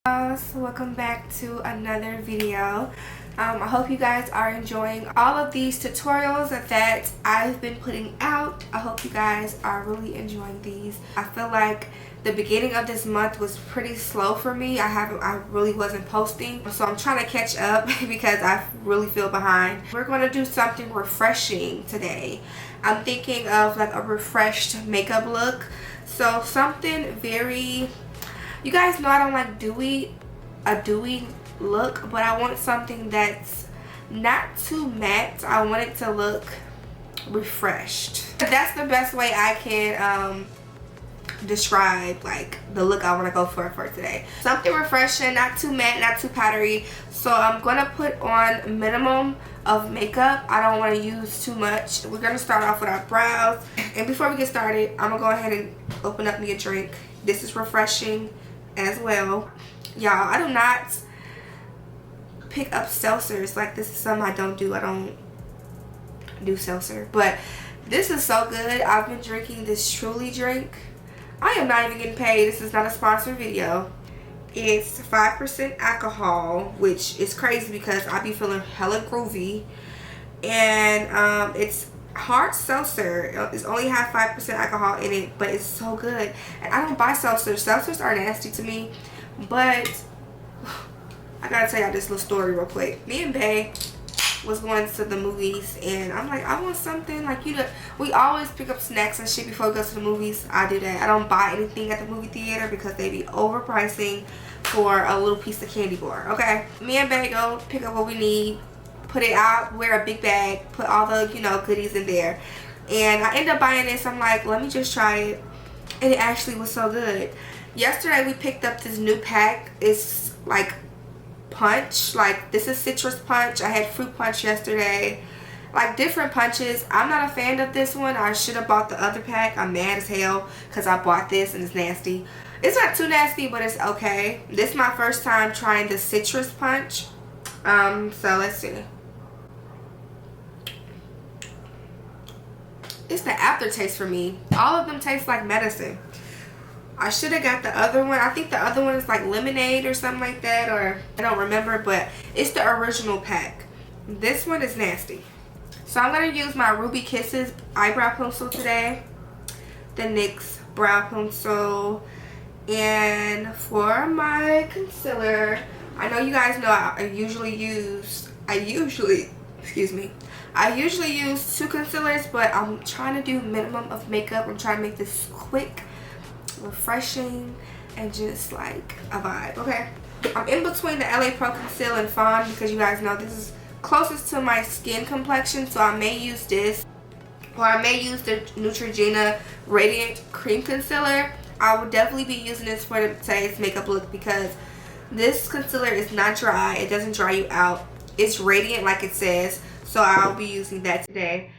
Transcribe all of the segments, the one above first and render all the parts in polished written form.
Guys, welcome back to another video. I hope you guys are enjoying all of these tutorials that I've been putting out. I hope you guys are really enjoying these. I feel like the beginning of this month was pretty slow for me. I really wasn't posting, so I'm trying to catch up because I really feel behind. We're going to do something refreshing today. I'm thinking of like a refreshed makeup look, so something very, you guys know I don't like a dewy look, but I want something that's not too matte. I want it to look refreshed. That's the best way I can describe like the look I want to go for today. Something refreshing, not too matte, not too powdery. So I'm gonna put on minimum of makeup. I don't want to use too much. We're gonna start off with our brows, and before we get started, I'm gonna go ahead and open up me a drink. This is refreshing as well, y'all. I do not pick up seltzers. Like, this is something I don't do. I don't do seltzer, but this is so good. I've been drinking this Truly drink. I am not even getting paid. This is not a sponsored video. It's 5% alcohol, which is crazy because I be feeling hella groovy, and it's hard seltzer. It's only have 5% alcohol in it, but it's so good. And I don't buy seltzers. Seltzers are nasty to me, but I gotta tell y'all this little story real quick. Me and Bae was going to the movies, and I'm like, I want something like, you know, we always pick up snacks and shit before we go to the movies. I do that. I don't buy anything at the movie theater because they be overpricing for a little piece of candy bar. Okay, me and Bae go pick up what we need, put it out, wear a big bag, put all the, you know, goodies in there, and I end up buying this. I'm like, let me just try it, and it actually was so good. Yesterday we picked up this new pack. It's like punch, like this is citrus punch. I had fruit punch yesterday, like different punches. I'm not a fan of this one. I should have bought the other pack. I'm mad as hell because I bought this and it's nasty. It's not too nasty, but it's okay. This is my first time trying the citrus punch. So let's see. It's the aftertaste for me. All of them taste like medicine. I should have got the other one. I think the other one is like lemonade or something like that, or I don't remember, but it's the original pack. This one is nasty. So I'm going to use my Ruby Kisses eyebrow pencil today, the NYX brow pencil, and for my concealer, I know you guys know I usually use two concealers, but I'm trying to do minimum of makeup. I'm trying to make this quick, refreshing, and just like a vibe. Okay, I'm in between the LA Pro Conceal and Fawn because you guys know this is closest to my skin complexion, so I may use this, or I may use the Neutrogena Radiant Cream Concealer. I will definitely be using this for today's makeup look because this concealer is not dry. It doesn't dry you out. It's radiant like it says, so I'll be using that today.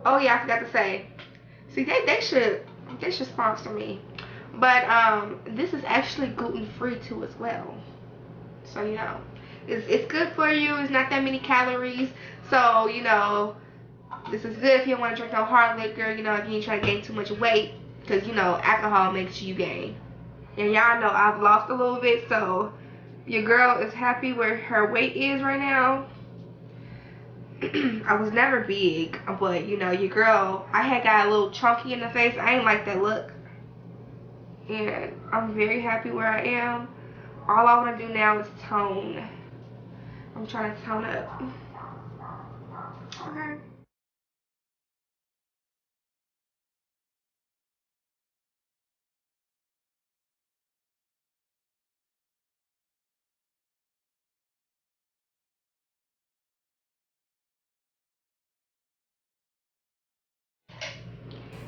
Oh yeah, I forgot to say. See, they should sponsor me. But this is actually gluten free too as well. So you know, it's good for you. It's not that many calories. So you know, this is good if you don't want to drink no hard liquor. You know, if you ain't trying to gain too much weight, because you know alcohol makes you gain. And y'all know I've lost a little bit, so your girl is happy where her weight is right now. I was never big, but you know, your girl, I had got a little chunky in the face. I ain't like that look, and I'm very happy where I am. All I want to do now is tone. I'm trying to tone up. Okay.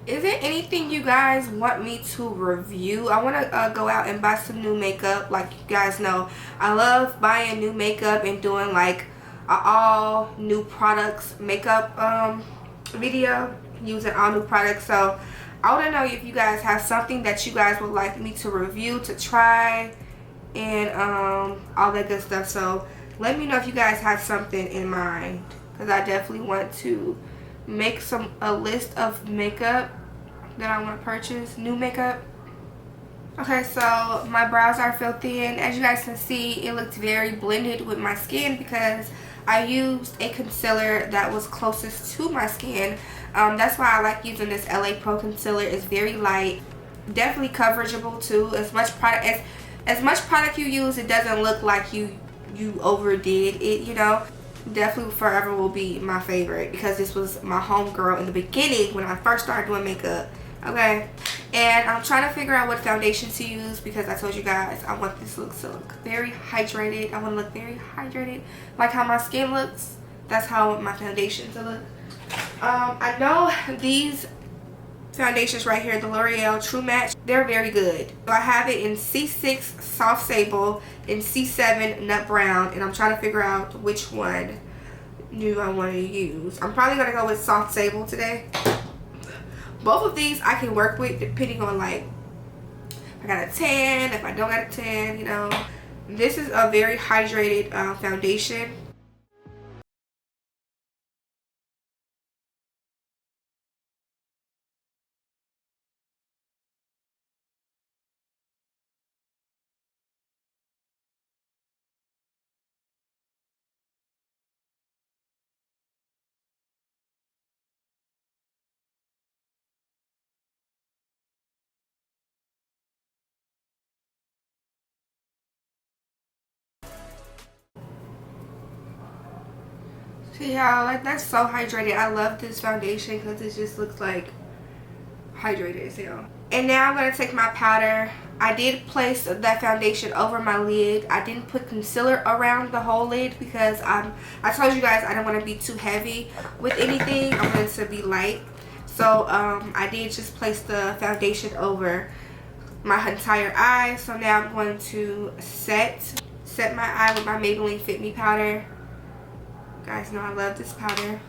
Is there anything you guys want me to review? I want to go out and buy some new makeup. Like you guys know, I love buying new makeup and doing like a all new products makeup video, using all new products. So I want to know if you guys have something that you guys would like me to review, to try, and all that good stuff. So let me know if you guys have something in mind, because I definitely want to make a list of makeup that I want to purchase, new makeup. Okay, so my brows are filled in. As you guys can see, it looks very blended with my skin because I used a concealer that was closest to my skin. That's why I like using this LA Pro concealer. It's very light, definitely coverageable too. As much product you use, it doesn't look like you overdid it, you know. Definitely forever will be my favorite because this was my homegirl in the beginning when I first started doing makeup. Okay, and I'm trying to figure out what foundation to use because I told you guys I want this look to look very hydrated. I want to look very hydrated, like how my skin looks. That's how I want my foundation to look. I know these foundations right here, the L'Oreal True Match, they're very good. So I have it in C6 Soft Sable and C7 Nut Brown, and I'm trying to figure out which one do I want to use. I'm probably going to go with Soft Sable today. Both of these I can work with depending on, like, if I got a tan, if I don't got a tan, you know. This is a very hydrated foundation. See how, like, that's so hydrated. I love this foundation because it just looks like hydrated as hell. And now I'm going to take my powder. I did place that foundation over my lid. I didn't put concealer around the whole lid because I told you guys I don't want to be too heavy with anything. I want it to be light. So I did just place the foundation over my entire eye. So now I'm going to set my eye with my Maybelline Fit Me powder. You guys know I love this powder.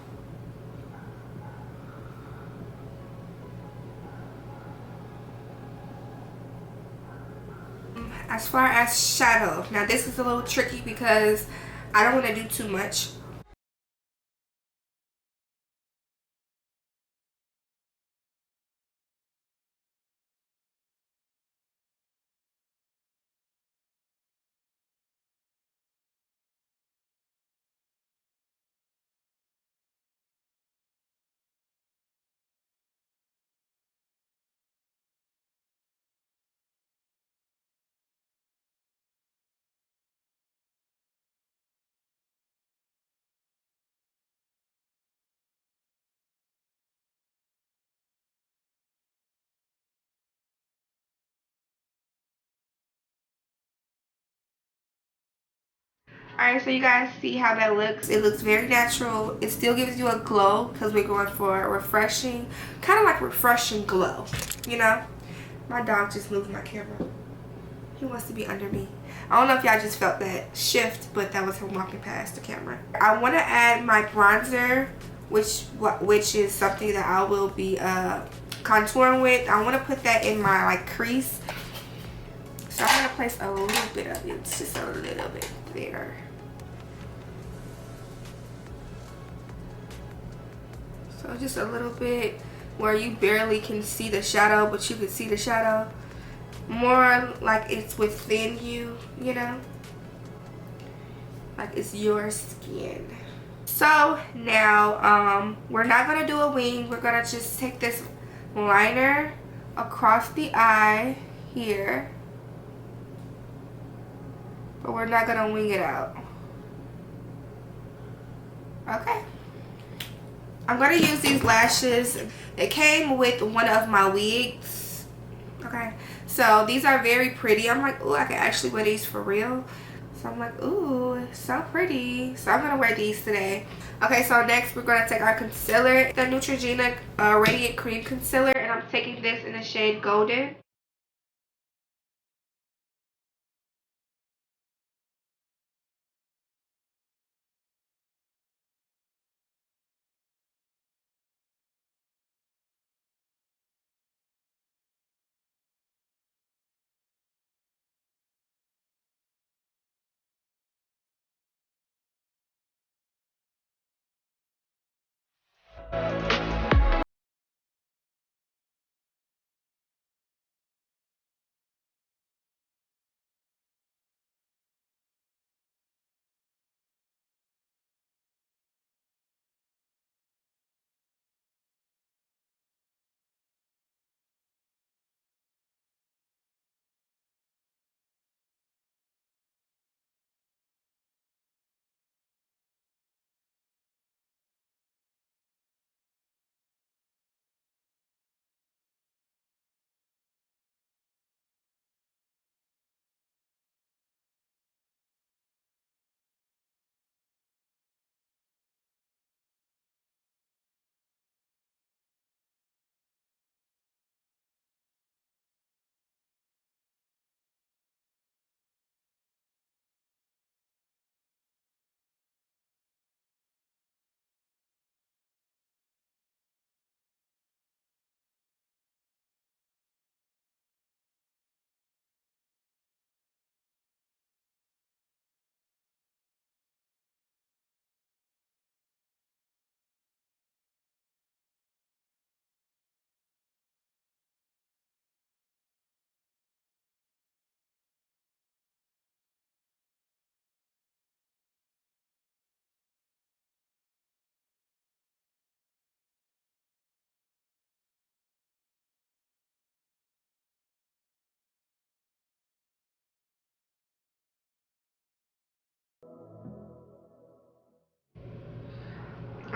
As far as shadow, now this is a little tricky because I don't want to do too much. Alright, so you guys see how that looks. It looks very natural. It still gives you a glow because we're going for a refreshing, kind of like refreshing glow, you know. My dog just moved my camera. He wants to be under me. I don't know if y'all just felt that shift, but that was him walking past the camera. I want to add my bronzer, which is something that I will be contouring with. I want to put that in my, like, crease. So I'm going to place a little bit of it. It's just a little bit there. So just a little bit where you barely can see the shadow, but you can see the shadow. More like it's within you, you know? Like it's your skin. So now, we're not going to do a wing. We're going to just take this liner across the eye here. But we're not going to wing it out. Okay. I'm going to use these lashes. It came with one of my wigs. Okay. So these are very pretty. I'm like, ooh, I can actually wear these for real. So I'm like, ooh, so pretty. So I'm going to wear these today. Okay, so next we're going to take our concealer. The Neutrogena Radiant Cream Concealer. And I'm taking this in the shade Golden.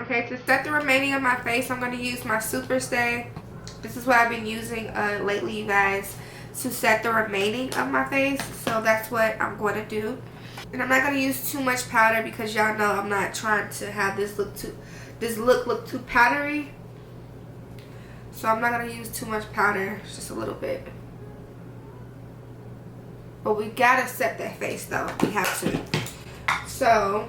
Okay, to set the remaining of my face, I'm going to use my Super Stay. This is what I've been using lately, you guys, to set the remaining of my face. So that's what I'm going to do. And I'm not going to use too much powder because y'all know I'm not trying to have this look too powdery. So I'm not going to use too much powder, just a little bit. But we got to set that face though. We have to. So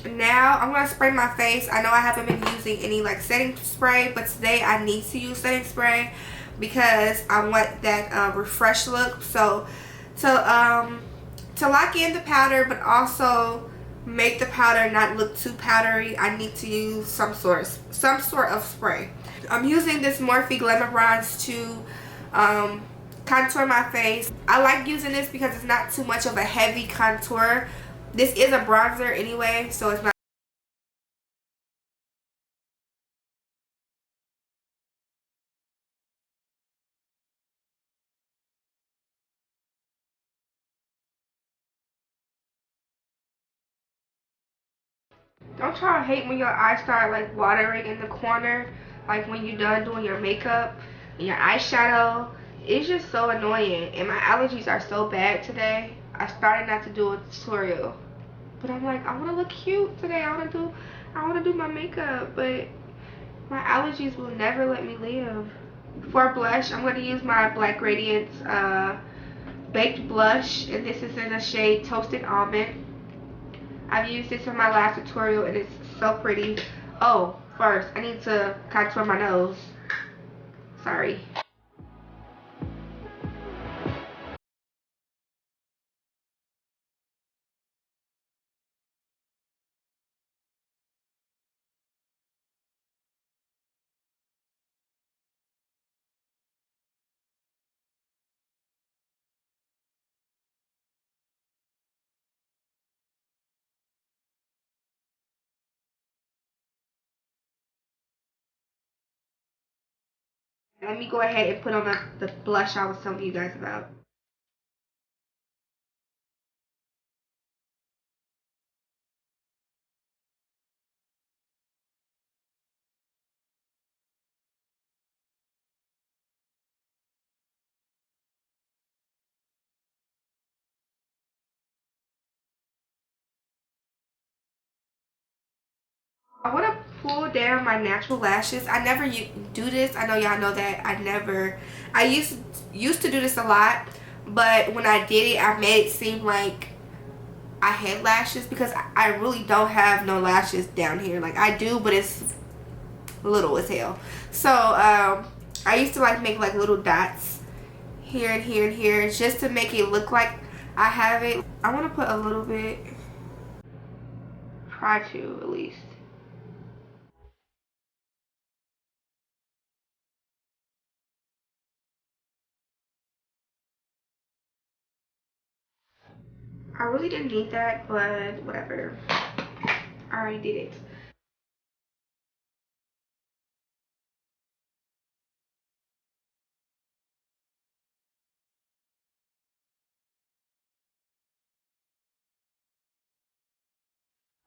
now I'm going to spray my face. I know I haven't been using any like setting spray, but today I need to use setting spray because I want that refreshed look. So to lock in the powder but also make the powder not look too powdery, I need to use some sort of spray. I'm using this Morphe Glamour Bronze to contour my face. I like using this because it's not too much of a heavy contour. This is a bronzer anyway, so it's not. Don't y'all hate when your eyes start like watering in the corner, like when you're done doing your makeup and your eyeshadow? It's just so annoying, and my allergies are so bad today. I started not to do a tutorial, but I'm like, I want to look cute today. I want to do my makeup, but my allergies will never let me live. For blush, I'm going to use my Black Radiance Baked Blush, and this is in the shade Toasted Almond. I've used this in my last tutorial and it's so pretty. Oh, first, I need to contour my nose. Sorry. Let me go ahead and put on the blush I was telling you guys about. I want to pull down my natural lashes. I never do this. I know y'all know that I used to do this a lot, but when I did it, I made it seem like I had lashes because I really don't have no lashes down here. Like I do, but it's little as hell. So I used to like make like little dots here and here and here just to make it look like I have it. I want to put a little bit, try to at least. I really didn't need that, but whatever. I already did it.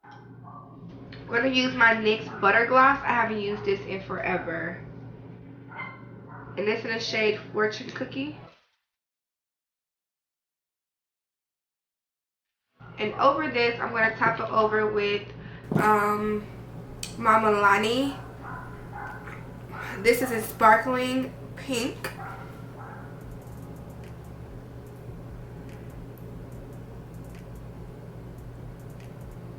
I'm going to use my NYX Butter Gloss. I haven't used this in forever. And this in the shade Fortune Cookie. And over this, I'm going to top it over with Mama Lani. This is a sparkling pink.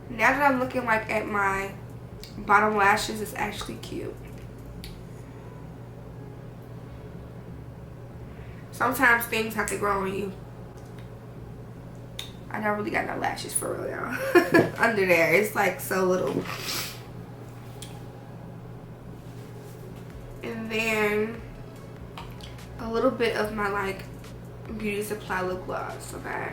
Now that I'm looking like at my bottom lashes, it's actually cute. Sometimes things have to grow on you. I don't really got no lashes for real, y'all. Under there, it's like so little. And then a little bit of my like Beauty Supply lip gloss, okay?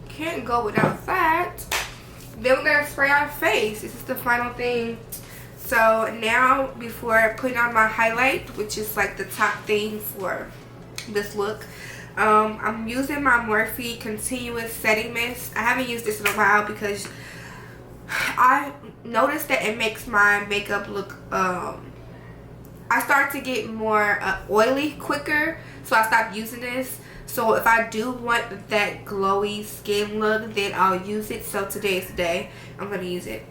Can't go without that. Then we're gonna spray our face. This is the final thing. So now, before putting on my highlight, which is like the top thing for this look, I'm using my Morphe Continuous Setting Mist. I haven't used this in a while because I noticed that it makes my makeup look, I start to get more oily quicker, so I stopped using this. So if I do want that glowy skin look, then I'll use it. So today is the day I'm going to use it.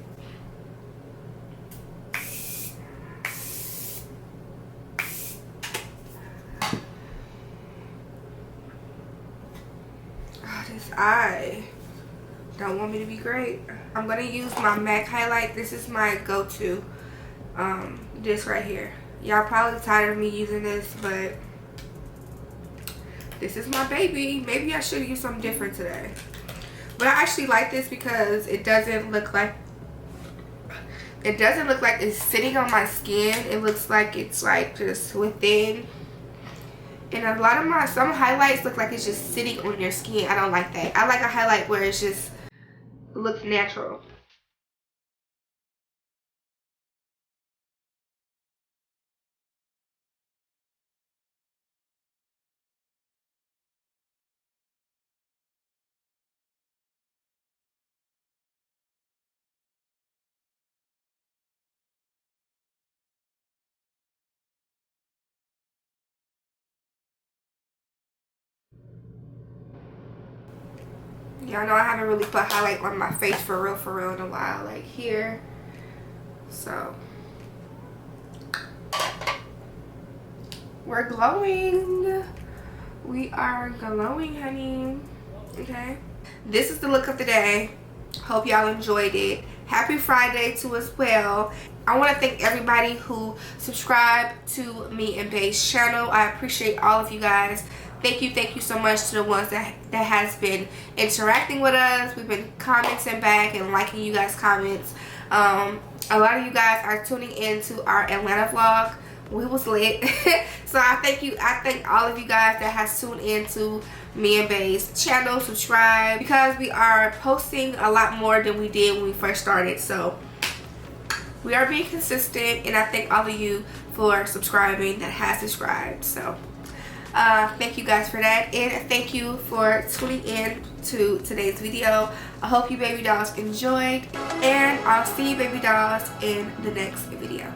Oh, this eye don't want me to be great. I'm going to use my MAC highlight. This is my go-to. This right here. Y'all probably tired of me using this, but this is my baby. Maybe I should use something different today. But I actually like this because it doesn't look like it's sitting on my skin. It looks like it's like just within. And a lot of some highlights look like it's just sitting on your skin. I don't like that. I like a highlight where it's just looks natural. Y'all know I haven't really put highlight on my face for real in a while, like here. So we're glowing. We are glowing, honey. Okay, this is the look of the day. Hope y'all enjoyed it. Happy Friday to us well. I want to thank everybody who subscribed to me and Bay's channel. I appreciate all of you guys. Thank you so much to the ones that has been interacting with us. We've been commenting back and liking you guys' comments. A lot of you guys are tuning in to our Atlanta vlog. We was lit. So I thank all of you guys that has tuned in to me and Bay's channel. Subscribe, because we are posting a lot more than we did when we first started. So we are being consistent, and I thank all of you for subscribing that has subscribed. So thank you guys for that, and thank you for tuning in to today's video. I hope you baby dolls enjoyed, and I'll see you baby dolls in the next video.